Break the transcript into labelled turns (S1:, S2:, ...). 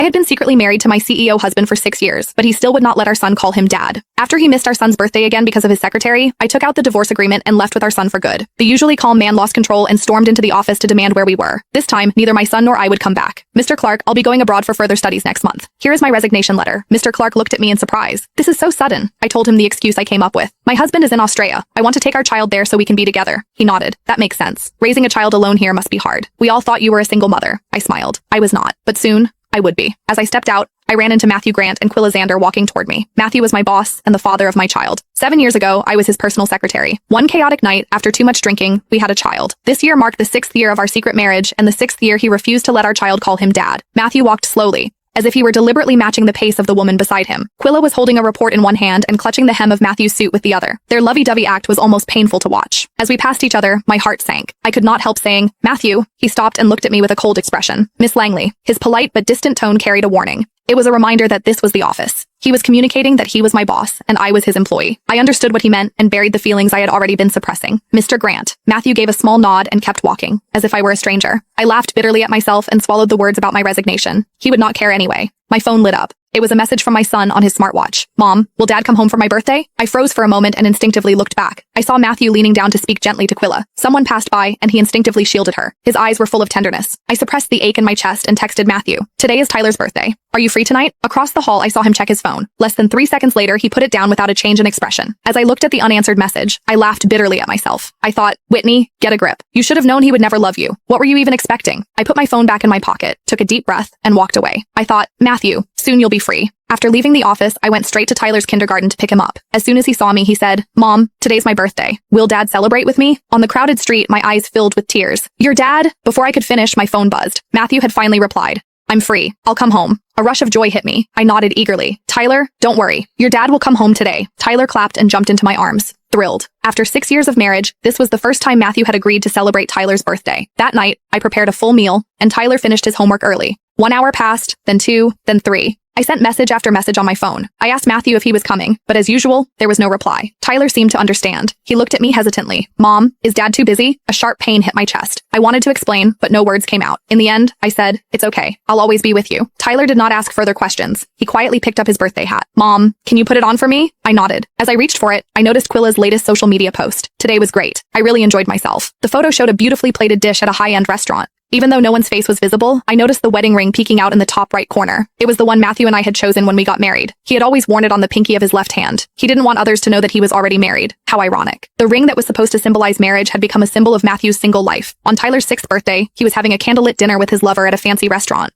S1: I had been secretly married to my CEO husband for 6 years, but he still would not let our son call him dad. After he missed our son's birthday again because of his secretary, I took out the divorce agreement and left with our son for good. The usually calm man lost control and stormed into the office to demand where we were. This time, neither my son nor I would come back. Mr. Clark, I'll be going abroad for further studies next month. Here is my resignation letter. Mr. Clark looked at me in surprise. This is so sudden. I told him the excuse I came up with. My husband is in Australia. I want to take our child there so we can be together. He nodded. That makes sense. Raising a child alone here must be hard. We all thought you were a single mother. I smiled. I was not. But soon, I would be. As I stepped out, I ran into Matthew Grant and Quilla Xander walking toward me. Matthew was my boss and the father of my child. 7 years ago, I was his personal secretary. One chaotic night, after too much drinking, we had a child. This year marked the 6th year of our secret marriage and the 6th year he refused to let our child call him dad. Matthew walked slowly, as if he were deliberately matching the pace of the woman beside him. Quilla was holding a report in one hand and clutching the hem of Matthew's suit with the other. Their lovey-dovey act was almost painful to watch. As we passed each other, my heart sank. I could not help saying, "Matthew." He stopped and looked at me with a cold expression. "Miss Langley." His polite but distant tone carried a warning. It was a reminder that this was the office. He was communicating that he was my boss and I was his employee. I understood what he meant and buried the feelings I had already been suppressing. "Mr. Grant." Matthew gave a small nod and kept walking, as if I were a stranger. I laughed bitterly at myself and swallowed the words about my resignation. He would not care anyway. My phone lit up. It was a message from my son on his smartwatch. "Mom, will Dad come home for my birthday?" I froze for a moment and instinctively looked back. I saw Matthew leaning down to speak gently to Quilla. Someone passed by and he instinctively shielded her. His eyes were full of tenderness. I suppressed the ache in my chest and texted Matthew. "Today is Tyler's birthday. Are you free tonight?" Across the hall, I saw him check his phone. Less than 3 seconds later, he put it down without a change in expression. As I looked at the unanswered message, I laughed bitterly at myself. I thought, "Whitney, get a grip. You should have known he would never love you. What were you even expecting?" I put my phone back in my pocket, took a deep breath, and walked away. I thought, "Matthew, soon you'll be free." After leaving the office, I went straight to Tyler's kindergarten to pick him up. As soon as he saw me, he said, "Mom, today's my birthday. Will Dad celebrate with me?" On the crowded street, my eyes filled with tears. "Your dad?" Before I could finish, my phone buzzed. Matthew had finally replied. "I'm free. I'll come home." A rush of joy hit me. I nodded eagerly. "Tyler, don't worry. Your dad will come home today." Tyler clapped and jumped into my arms, thrilled. After 6 years of marriage, this was the first time Matthew had agreed to celebrate Tyler's birthday. That night, I prepared a full meal, and Tyler finished his homework early. 1 hour passed, then 2, then 3. I sent message after message on my phone. I asked Matthew if he was coming, but as usual, there was no reply. Tyler seemed to understand. He looked at me hesitantly. "Mom, is Dad too busy?" A sharp pain hit my chest. I wanted to explain, but no words came out. In the end, I said, "It's okay. I'll always be with you." Tyler did not ask further questions. He quietly picked up his birthday hat. "Mom, can you put it on for me?" I nodded. As I reached for it, I noticed Quilla's latest social media post. "Today was great. I really enjoyed myself." The photo showed a beautifully plated dish at a high-end restaurant. Even though no one's face was visible, I noticed the wedding ring peeking out in the top right corner. It was the one Matthew and I had chosen when we got married. He had always worn it on the pinky of his left hand. He didn't want others to know that he was already married. How ironic. The ring that was supposed to symbolize marriage had become a symbol of Matthew's single life. On Tyler's 6th birthday, he was having a candlelit dinner with his lover at a fancy restaurant.